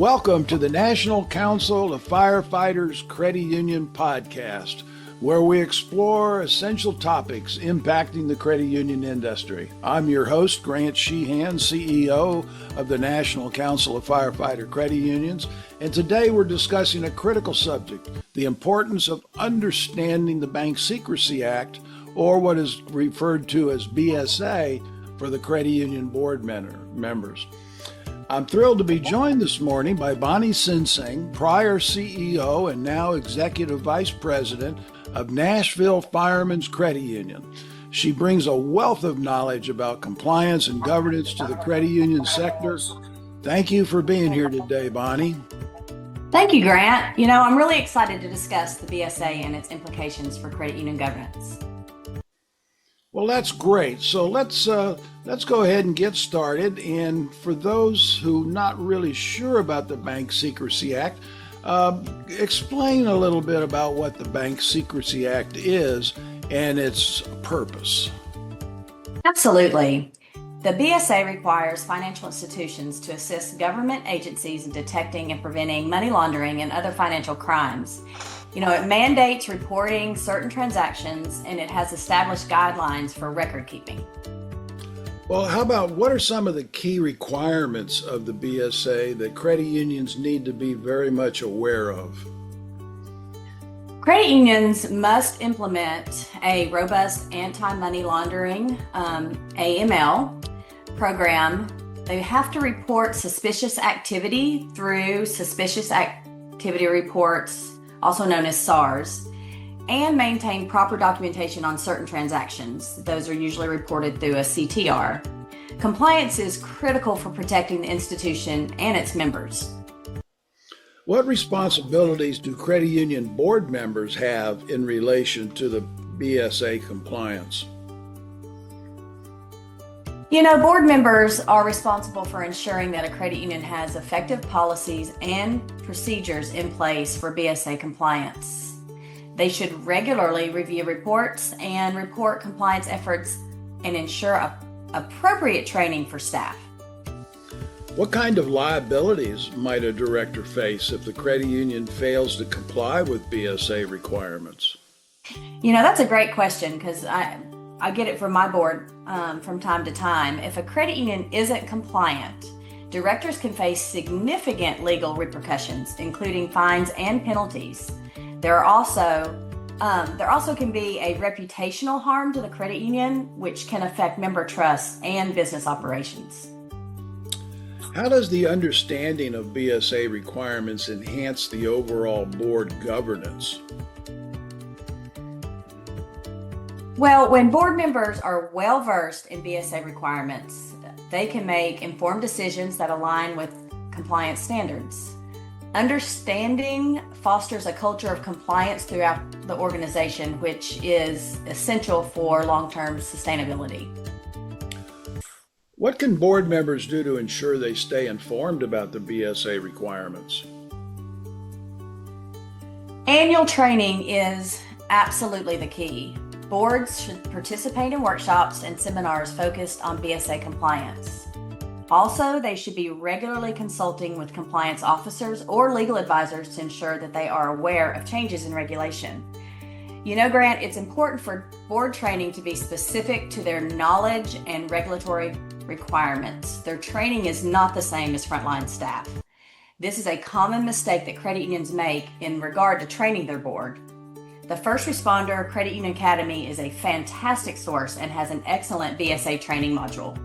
Welcome to the National Council of Firefighters Credit Union podcast, where we explore essential topics impacting the credit union industry. I'm your host, Grant Sheehan, CEO of the National Council of Firefighter Credit Unions, and today we're discussing a critical subject, the importance of understanding the Bank Secrecy Act, or what is referred to as BSA, for the credit union board members. I'm thrilled to be joined this morning by Bonnie Sinsing, prior CEO and now Executive Vice President of Nashville Firemen's Credit Union. She brings a wealth of knowledge about compliance and governance to the credit union sector. Thank you for being here today, Bonnie. Thank you, Grant. I'm really excited to discuss the BSA and its implications for credit union governance. Well, that's great. So let's go ahead and get started. And for those who are not really sure about the Bank Secrecy Act, explain a little bit about what the Bank Secrecy Act is and its purpose. Absolutely. The BSA requires financial institutions to assist government agencies in detecting and preventing money laundering and other financial crimes. It mandates reporting certain transactions, and it has established guidelines for record keeping. Well, how about what are some of the key requirements of the BSA that credit unions need to be very much aware of? Credit unions must implement a robust anti-money laundering AML program. They have to report suspicious activity through suspicious activity reports, also known as SARS, and maintain proper documentation on certain transactions. Those are usually reported through a CTR. Compliance is critical for protecting the institution and its members. What responsibilities do credit union board members have in relation to the BSA compliance? Board members are responsible for ensuring that a credit union has effective policies and procedures in place for BSA compliance. They should regularly review reports and report compliance efforts and ensure appropriate training for staff. What kind of liabilities might a director face if the credit union fails to comply with BSA requirements? That's a great question because I get it from my board from time to time. If a credit union isn't compliant, directors can face significant legal repercussions, including fines and penalties. There also can be a reputational harm to the credit union, which can affect member trust and business operations. How does the understanding of BSA requirements enhance the overall board governance? Well, when board members are well-versed in BSA requirements, they can make informed decisions that align with compliance standards. Understanding fosters a culture of compliance throughout the organization, which is essential for long-term sustainability. What can board members do to ensure they stay informed about the BSA requirements? Annual training is absolutely the key. Boards should participate in workshops and seminars focused on BSA compliance. Also, they should be regularly consulting with compliance officers or legal advisors to ensure that they are aware of changes in regulation. Grant, it's important for board training to be specific to their knowledge and regulatory requirements. Their training is not the same as frontline staff. This is a common mistake that credit unions make in regard to training their board. The First Responder Credit Union Academy is a fantastic source and has an excellent BSA training module.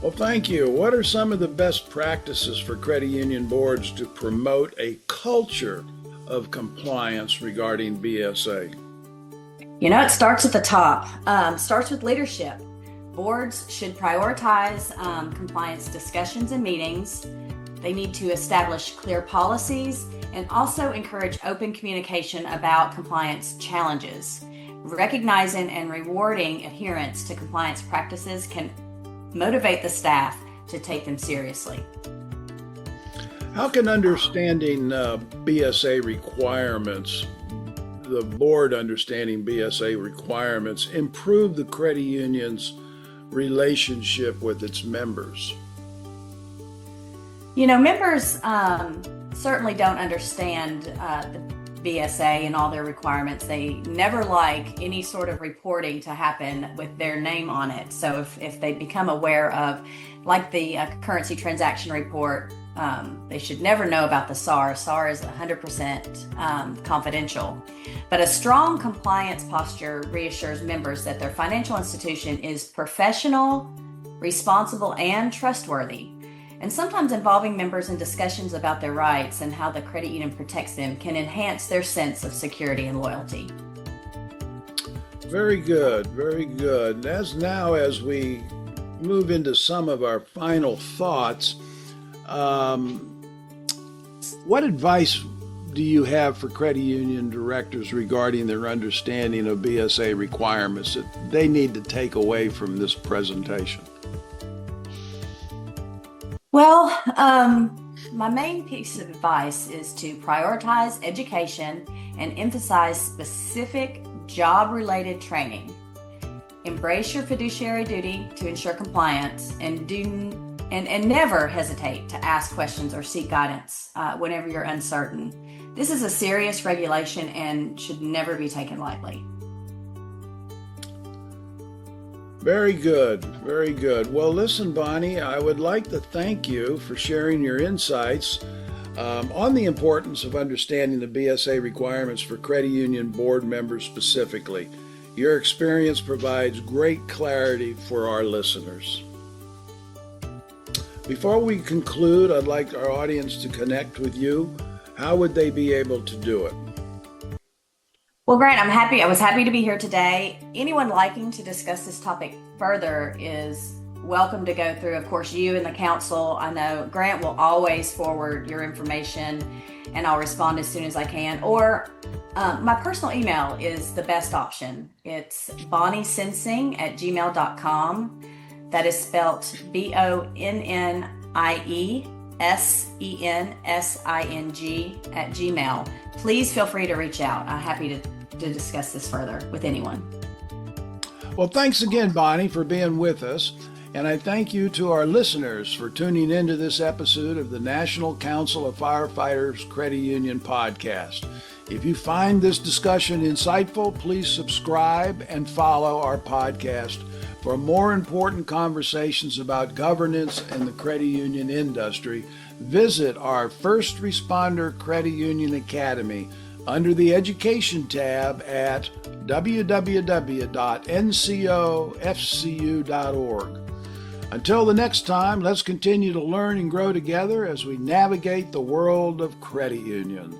Well, thank you. What are some of the best practices for credit union boards to promote a culture of compliance regarding BSA? It starts at the top. Starts with leadership. Boards should prioritize compliance discussions and meetings. They need to establish clear policies and also encourage open communication about compliance challenges. Recognizing and rewarding adherence to compliance practices can motivate the staff to take them seriously. How can understanding BSA requirements, the board understanding BSA requirements, improve the credit union's relationship with its members? Members certainly don't understand the BSA and all their requirements. They never like any sort of reporting to happen with their name on it. So if they become aware of, like the currency transaction report, they should never know about the SAR. SAR is 100% confidential. But a strong compliance posture reassures members that their financial institution is professional, responsible, and trustworthy. And sometimes involving members in discussions about their rights and how the credit union protects them can enhance their sense of security and loyalty. Very good, very good. As we move into some of our final thoughts, what advice do you have for credit union directors regarding their understanding of BSA requirements that they need to take away from this presentation? Well, my main piece of advice is to prioritize education and emphasize specific job-related training. Embrace your fiduciary duty to ensure compliance, and never hesitate to ask questions or seek guidance whenever you're uncertain. This is a serious regulation and should never be taken lightly. Very good, very good. Well, listen, Bonnie, I would like to thank you for sharing your insights on the importance of understanding the BSA requirements for credit union board members specifically. Your experience provides great clarity for our listeners. Before we conclude, I'd like our audience to connect with you. How would they be able to do it? Well, Grant, I was happy to be here today. Anyone liking to discuss this topic further is welcome to go through. Of course, you and the council. I know Grant will always forward your information, and I'll respond as soon as I can. Or my personal email is the best option. It's bonniesensing@gmail.com. That is spelt BONNIESENSING@gmail. Please feel free to reach out. I'm happy to discuss this further with anyone. Well, thanks again, Bonnie, for being with us. And I thank you to our listeners for tuning into this episode of the National Council of Firefighters Credit Union podcast. If you find this discussion insightful, please subscribe and follow our podcast for more important conversations about governance in the credit union industry. Visit our First Responder Credit Union Academy under the Education tab at www.ncofcu.org. Until the next time, let's continue to learn and grow together as we navigate the world of credit union.